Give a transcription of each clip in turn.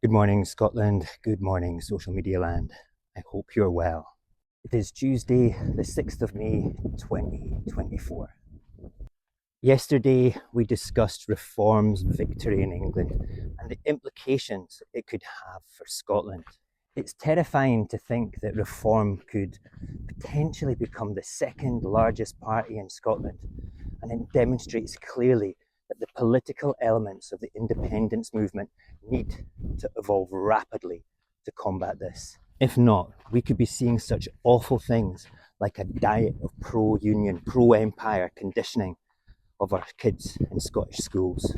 Good morning, Scotland. Good morning, social media land. I hope you're well. It is Tuesday, the 6th of May, 2024. Yesterday, we discussed Reform's victory in England and the implications it could have for Scotland. It's terrifying to think that Reform could potentially become the second largest party in Scotland, and it demonstrates clearly that the political elements of the independence movement need to evolve rapidly to combat this. If not, we could be seeing such awful things like a diet of pro-union, pro-empire conditioning of our kids in Scottish schools.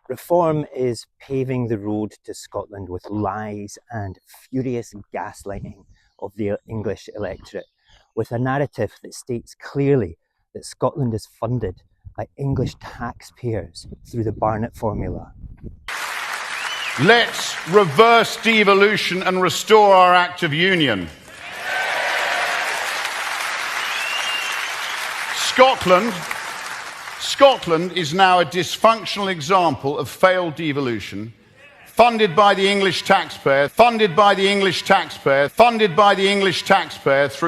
Reform is paving the road to Scotland with lies and furious gaslighting of the English electorate, with a narrative that states clearly that Scotland is funded by English taxpayers through the Barnett formula. Let's reverse devolution and restore our Act of Union. Scotland is now a dysfunctional example of failed devolution, funded by the English taxpayer, through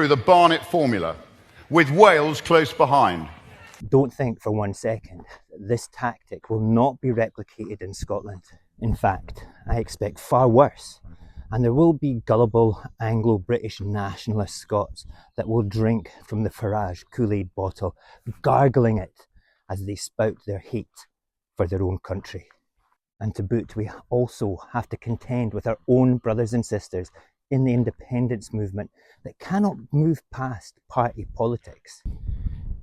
the Barnett formula, with Wales close behind. Don't think for 1 second that this tactic will not be replicated in Scotland. In fact, I expect far worse, and there will be gullible Anglo-British nationalist Scots that will drink from the Farage Kool-Aid bottle, gargling it as they spout their hate for their own country. And to boot, we also have to contend with our own brothers and sisters in the independence movement that cannot move past party politics.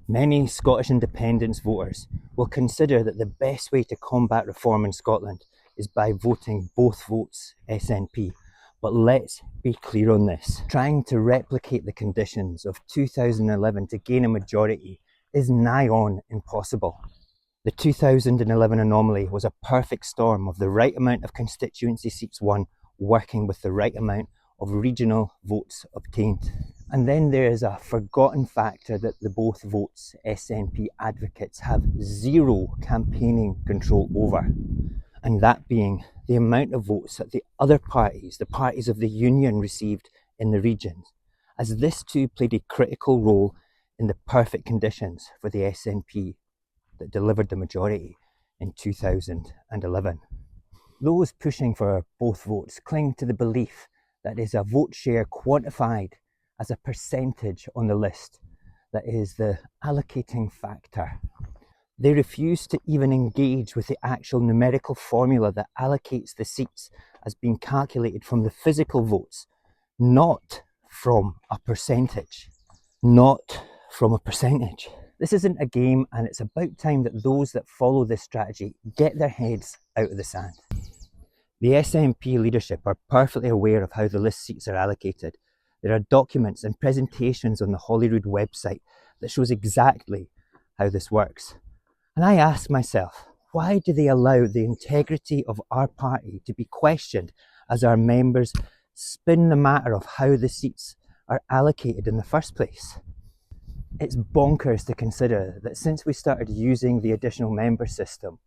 Many Scottish independence voters will consider that the best way to combat reform in Scotland is by voting both votes SNP. But let's be clear on this. Trying to replicate the conditions of 2011 to gain a majority is nigh on impossible. The 2011 anomaly was a perfect storm of the right amount of constituency seats won working with the right amount of regional votes obtained. And then there is a forgotten factor that the both votes SNP advocates have zero campaigning control over, and that being the amount of votes that the other parties, the parties of the Union, received in the regions, as this too played a critical role in the perfect conditions for the SNP that delivered the majority in 2011. Those pushing for both votes cling to the belief that is a vote share quantified as a percentage on the list that is the allocating factor. They refuse to even engage with the actual numerical formula that allocates the seats as being calculated from the physical votes, not from a percentage. This isn't a game, and it's about time that those that follow this strategy get their heads out of the sand. The SNP leadership are perfectly aware of how the list seats are allocated. There are documents and presentations on the Holyrood website that shows exactly how this works. And I ask myself, why do they allow the integrity of our party to be questioned as our members spin the matter of how the seats are allocated in the first place? It's bonkers to consider that since we started using the additional member system,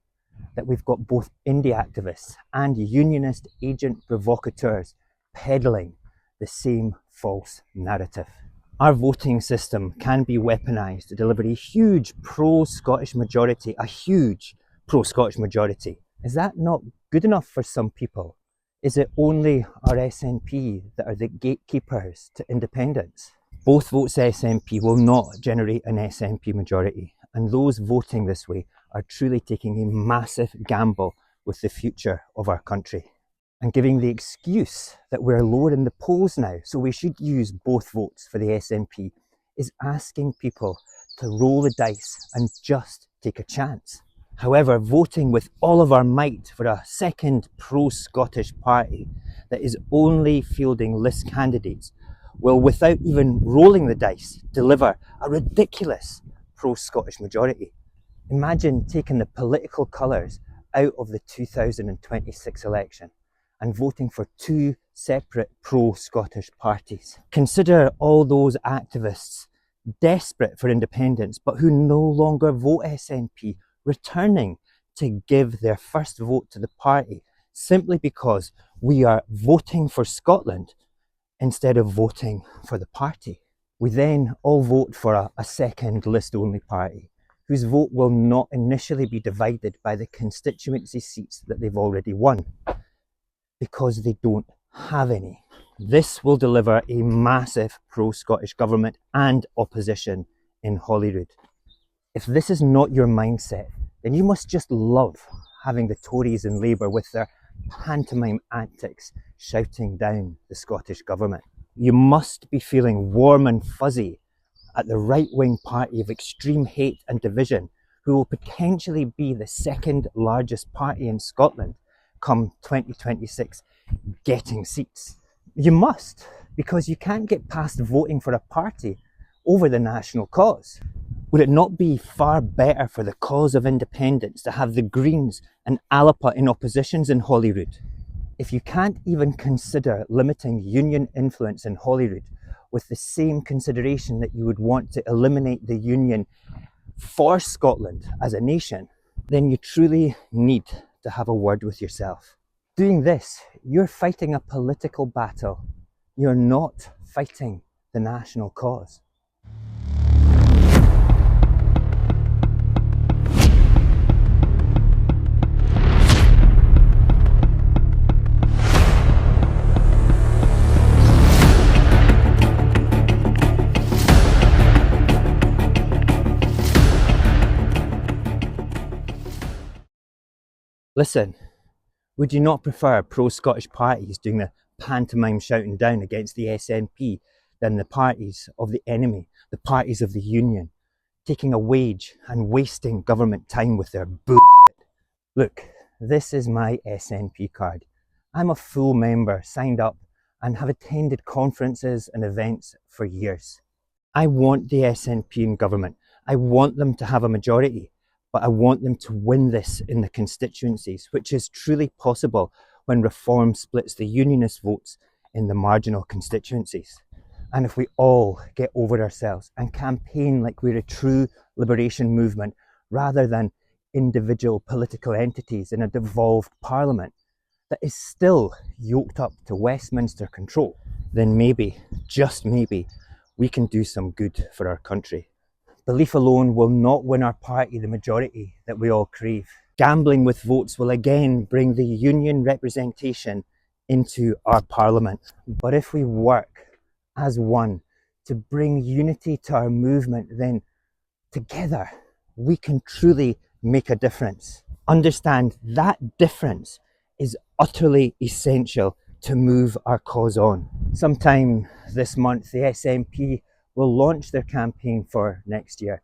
that we've got both indie activists and unionist agent provocateurs peddling the same false narrative. Our voting system can be weaponised to deliver a huge pro-Scottish majority. Is that not good enough for some people? Is it only our SNP that are the gatekeepers to independence? Both votes SNP will not generate an SNP majority, and those voting this way are truly taking a massive gamble with the future of our country, and giving the excuse that we're lower in the polls now, so we should use both votes for the SNP, is asking people to roll the dice and just take a chance. However, voting with all of our might for a second pro-Scottish party that is only fielding list candidates will, without even rolling the dice, deliver a ridiculous pro-Scottish majority. Imagine taking the political colours out of the 2026 election and voting for two separate pro-Scottish parties. Consider all those activists desperate for independence but who no longer vote SNP returning to give their first vote to the party simply because we are voting for Scotland instead of voting for the party. We then all vote for a second list-only party, whose vote will not initially be divided by the constituency seats that they've already won, because they don't have any. This will deliver a massive pro-Scottish government and opposition in Holyrood. If this is not your mindset, then you must just love having the Tories and Labour with their pantomime antics shouting down the Scottish government. You must be feeling warm and fuzzy at the right-wing party of extreme hate and division, who will potentially be the second largest party in Scotland come 2026, getting seats. You must, because you can't get past voting for a party over the national cause. Would it not be far better for the cause of independence to have the Greens and Alapa in oppositions in Holyrood? If you can't even consider limiting union influence in Holyrood with the same consideration that you would want to eliminate the union for Scotland as a nation, then you truly need to have a word with yourself. Doing this, you're fighting a political battle. You're not fighting the national cause. Listen, would you not prefer pro-Scottish parties doing the pantomime shouting down against the SNP than the parties of the enemy, the parties of the union, taking a wage and wasting government time with their bullshit? Look, this is my SNP card. I'm a full member, signed up, and have attended conferences and events for years. I want the SNP in government. I want them to have a majority. But I want them to win this in the constituencies, which is truly possible when Reform splits the unionist votes in the marginal constituencies. And if we all get over ourselves and campaign like we're a true liberation movement rather than individual political entities in a devolved parliament that is still yoked up to Westminster control, then maybe, just maybe, we can do some good for our country. Belief alone will not win our party the majority that we all crave. Gambling with votes will again bring the union representation into our parliament. But if we work as one to bring unity to our movement, then together we can truly make a difference. Understand that difference is utterly essential to move our cause on. Sometime this month, the SNP will launch their campaign for next year.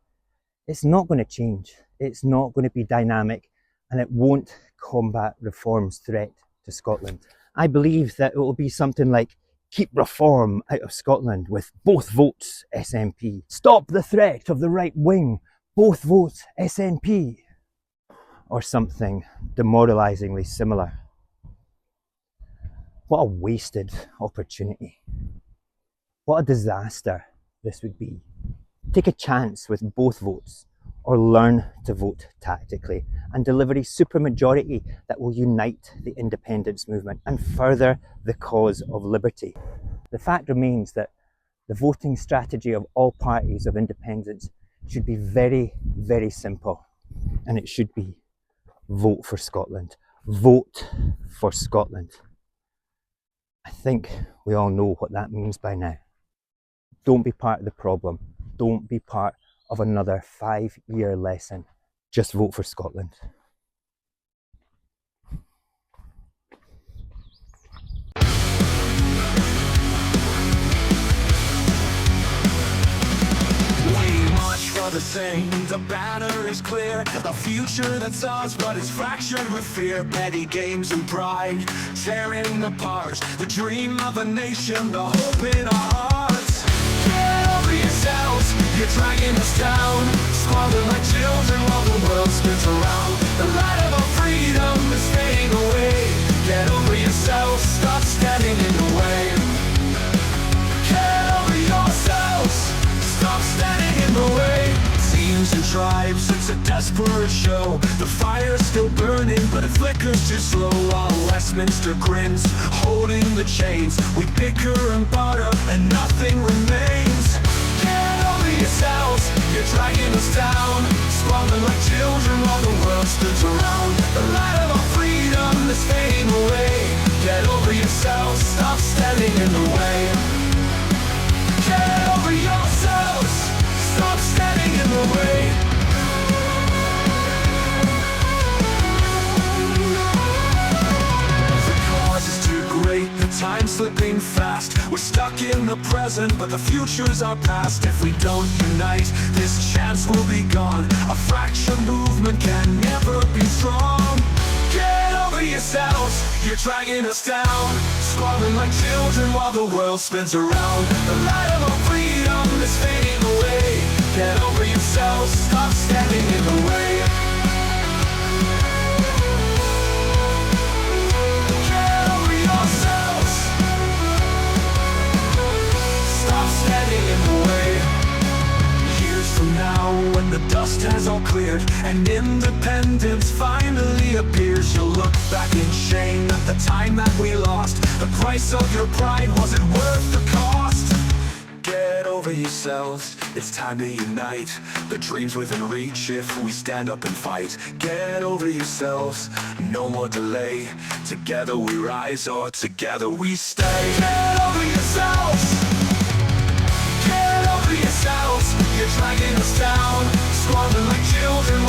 It's not going to change. It's not going to be dynamic, and it won't combat Reform's threat to Scotland. I believe that it will be something like, keep Reform out of Scotland with both votes SNP. Stop the threat of the right wing, both votes SNP. Or something demoralisingly similar. What a wasted opportunity. What a disaster this would be. Take a chance with both votes, or learn to vote tactically and deliver a supermajority that will unite the independence movement and further the cause of liberty. The fact remains that the voting strategy of all parties of independence should be very, very simple, and it should be vote for Scotland. Vote for Scotland. I think we all know what that means by now. Don't be part of the problem. Don't be part of another 5-year lesson. Just vote for Scotland. The same, the banner is clear, the future that's ours, but it's fractured with fear, petty games and pride, tearing apart the dream of a nation, the hope in our hearts. Get over yourselves, you're dragging us down, squabbling like children while the world spins around. The light of our freedom is fading away. Get over yourselves, stop standing in the way. Get over yourselves, stop standing in the way. Teams and tribes, it's a desperate for a show. The fire's still burning, but it flickers too slow. While Westminster grins, holding the chains. We bicker and barter, and nothing remains. Get over yourselves, you're dragging us down. Squabbling like children while the world spins around. The light of our freedom is fading away. Get over yourselves, stop standing in the way. Get over yourselves, stop standing in the way. The cause is too great, the time's slipping fast. We're stuck in the present, but the future's our past. If we don't unite, this chance will be gone. A fractured movement can never be strong. Get over yourselves, you're dragging us down. Squabbling like children while the world spins around. The light of our freedom is fading away. Get over yourselves, stop standing in the way. Get over yourselves, stop standing in the way. Years from now, when the dust has all cleared and independence finally appears, you'll look back in shame at the time that we lost. The price of your pride, was it worth the cost? Get over yourselves, it's time to unite. The dream's within reach if we stand up and fight. Get over yourselves, no more delay. Together we rise or together we stay. Get over yourselves, get over yourselves. You're dragging us down, squabbling like children.